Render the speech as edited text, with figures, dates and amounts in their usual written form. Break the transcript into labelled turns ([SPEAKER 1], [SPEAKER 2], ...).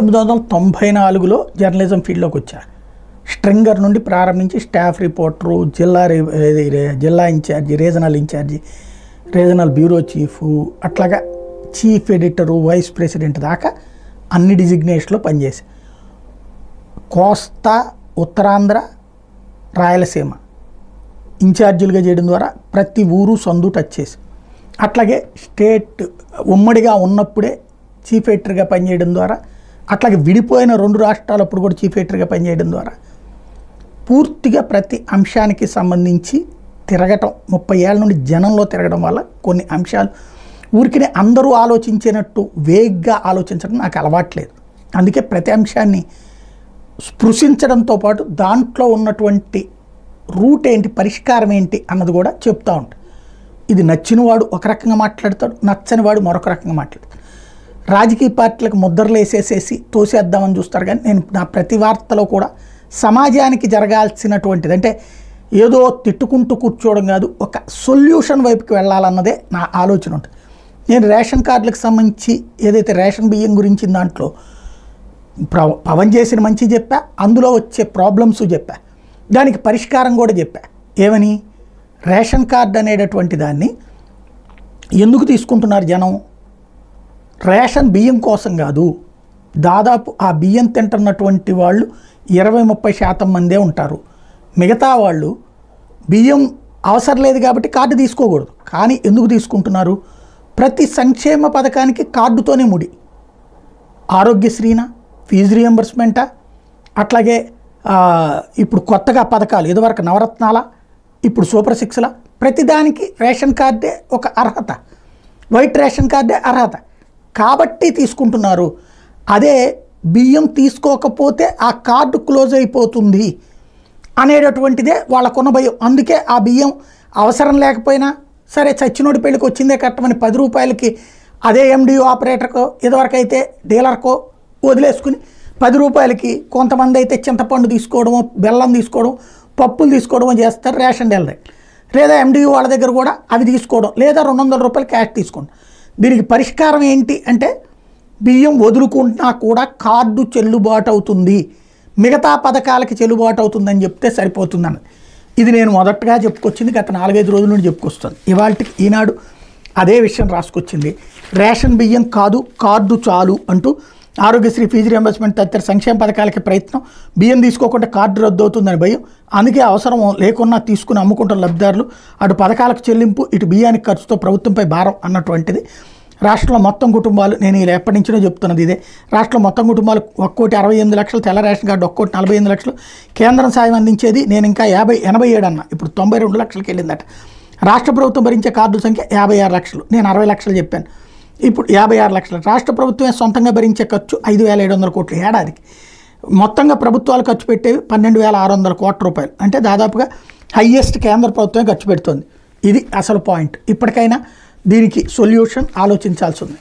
[SPEAKER 1] 1994లో journalism ఫీల్డ్లోకి వచ్చా. Stringer నుండి ప్రారంభించి స్టాఫ్ రిపోర్టరు, జిల్లా ఇన్ఛార్జి, రీజనల్ బ్యూరో చీఫ్, అట్లాగా చీఫ్ ఎడిటరు, వైస్ ప్రెసిడెంట్ దాకా అన్ని డిజిగ్నేషన్లో పనిచేసి కోస్తా, ఉత్తరాంధ్ర, రాయలసీమ ఇన్ఛార్జీలుగా చేయడం ద్వారా ప్రతి ఊరు సందు టచ్ చేసి, అట్లాగే స్టేట్ ఉమ్మడిగా ఉన్నప్పుడే చీఫ్ ఎడిటర్గా పనిచేయడం ద్వారా, అట్లాగే విడిపోయిన 2 రాష్ట్రాలప్పుడు కూడా చీఫ్ ఎడిటర్గా పనిచేయడం ద్వారా పూర్తిగా ప్రతి అంశానికి సంబంధించి తిరగటం, 30 ఏళ్ళ నుండి జనంలో తిరగడం వల్ల కొన్ని అంశాలు ఊరికినే అందరూ ఆలోచించినట్టు వేగ్గా ఆలోచించడం నాకు అలవాట్లేదు. అందుకే ప్రతి అంశాన్ని స్పృశించడంతో పాటు దాంట్లో ఉన్నటువంటి రూట్ ఏంటి, పరిష్కారం ఏంటి అన్నది కూడా చెప్తూ ఉంటాను. ఇది నచ్చినవాడు ఒక రకంగా మాట్లాడతాడు, నచ్చనివాడు మరొక రకంగా మాట్లాడతాడు. రాజకీయ పార్టీలకు ముద్రలు వేసేసేసి తోసేద్దామని చూస్తారు. కానీ నేను నా ప్రతి వార్తలో కూడా సమాజానికి జరగాల్సినటువంటిది, అంటే ఏదో తిట్టుకుంటూ కూర్చోవడం కాదు, ఒక సొల్యూషన్ వైపుకి వెళ్ళాలన్నదే నా ఆలోచన ఉంటుంది. నేను రేషన్ కార్డులకు సంబంధించి ఏదైతే రేషన్ బియ్యం గురించి దాంట్లో పవన్ చేసిన మంచి చెప్పా, అందులో వచ్చే ప్రాబ్లమ్స్ చెప్పా, దానికి పరిష్కారం కూడా చెప్పా. ఏమని, రేషన్ కార్డు అనేటటువంటి దాన్ని ఎందుకు తీసుకుంటున్నారు జనం? రేషన్ బియ్యం కోసం కాదు. దాదాపు ఆ బియ్యం తింటున్నటువంటి వాళ్ళు 20-30% మందే ఉంటారు. మిగతా వాళ్ళు బియ్యం అవసరం లేదు కాబట్టి కార్డు తీసుకోకూడదు. కానీ ఎందుకు తీసుకుంటున్నారు? ప్రతి సంక్షేమ పథకానికి కార్డుతోనే ముడి. ఆరోగ్యశ్రీనా, ఫీజు రియంబర్స్మెంటా, అట్లాగే ఇప్పుడు కొత్తగా పథకాలు, ఇదివరకు నవరత్నాల, ఇప్పుడు సూపర్ సిక్స్ల, ప్రతిదానికి రేషన్ కార్డే ఒక అర్హత, వైట్ రేషన్ కార్డే అర్హత కాబట్టి తీసుకుంటున్నారు. అదే బియ్యం తీసుకోకపోతే ఆ కార్డు క్లోజ్ అయిపోతుంది అనేటటువంటిదే వాళ్ళకున్న భయం. అందుకే ఆ బియ్యం అవసరం లేకపోయినా సరే చచ్చినోడి పెళ్ళికి వచ్చిందే కట్టమని 10 రూపాయలకి అదే ఎండిఓ ఆపరేటర్కో ఇదివరకైతే డీలర్కో వదిలేసుకుని 10 రూపాయలకి కొంతమంది అయితే చింతపండు తీసుకోవడమో, బెల్లం తీసుకోవడం, పప్పులు తీసుకోవడమో చేస్తారు రేషన్ డీలర్. లేదా ఎండిఓ వాళ్ళ దగ్గర కూడా అవి తీసుకోవడం, లేదా 200 రూపాయలు క్యాష్ తీసుకోండి. దీనికి పరిష్కారం ఏంటి అంటే, బియ్యం వదులుకుంటున్నా కూడా కార్డు చెల్లుబాటు అవుతుంది, మిగతా పథకాలకి చెల్లుబాటు అవుతుందని చెప్తే సరిపోతుందన్నది. ఇది నేను మొదటగా చెప్పుకొచ్చింది, గత 4-5 రోజుల నుండి చెప్పుకొస్తాను. ఇవాళకి ఈనాడు అదే విషయం రాసుకొచ్చింది. రేషన్ బియ్యం కాదు, కార్డు చాలు అంటూ ఆరోగ్యశ్రీ, ఫీజు రియంబర్స్మెంట్ తదితర సంక్షేమ పథకాలకి ప్రయత్నం, బియ్యం తీసుకోకుండా కార్డు రద్దు అవుతుందని భయం, అందుకే అవసరం లేకున్నా తీసుకుని అమ్ముకుంటున్న లబ్ధిదారులు, అటు పథకాలకు చెల్లింపు, ఇటు బియ్యానికి ఖర్చుతో ప్రభుత్వంపై భారం అన్నటువంటిది. రాష్ట్రంలో మొత్తం కుటుంబాలు, నేను ఇలా ఎప్పటి నుంచో చెప్తున్నది ఇదే, రాష్ట్రంలో మొత్తం కుటుంబాలు 1,68,00,000, తెల్ల రేషన్ కార్డు 1,48,00,000, కేంద్రం సాయం అందించేది నేను ఇంకా 87 అన్నా, ఇప్పుడు 92 లక్షలకి వెళ్ళిందట. రాష్ట్ర ప్రభుత్వం భరించే కార్డుల సంఖ్య 56 లక్షలు, నేను 60 లక్షలు చెప్పాను, ఇప్పుడు 56 లక్షలు. రాష్ట్ర ప్రభుత్వమే సొంతంగా భరించే ఖర్చు 5,700 కోట్లు ఏడాదికి. మొత్తంగా ప్రభుత్వాలు ఖర్చు పెట్టేవి 12,600 కోట్ల రూపాయలు, అంటే దాదాపుగా హయ్యెస్ట్ కేంద్ర ప్రభుత్వమే ఖర్చు పెడుతోంది. ఇది అసలు పాయింట్. ఇప్పటికైనా దీనికి సొల్యూషన్ ఆలోచించాల్సి ఉంది.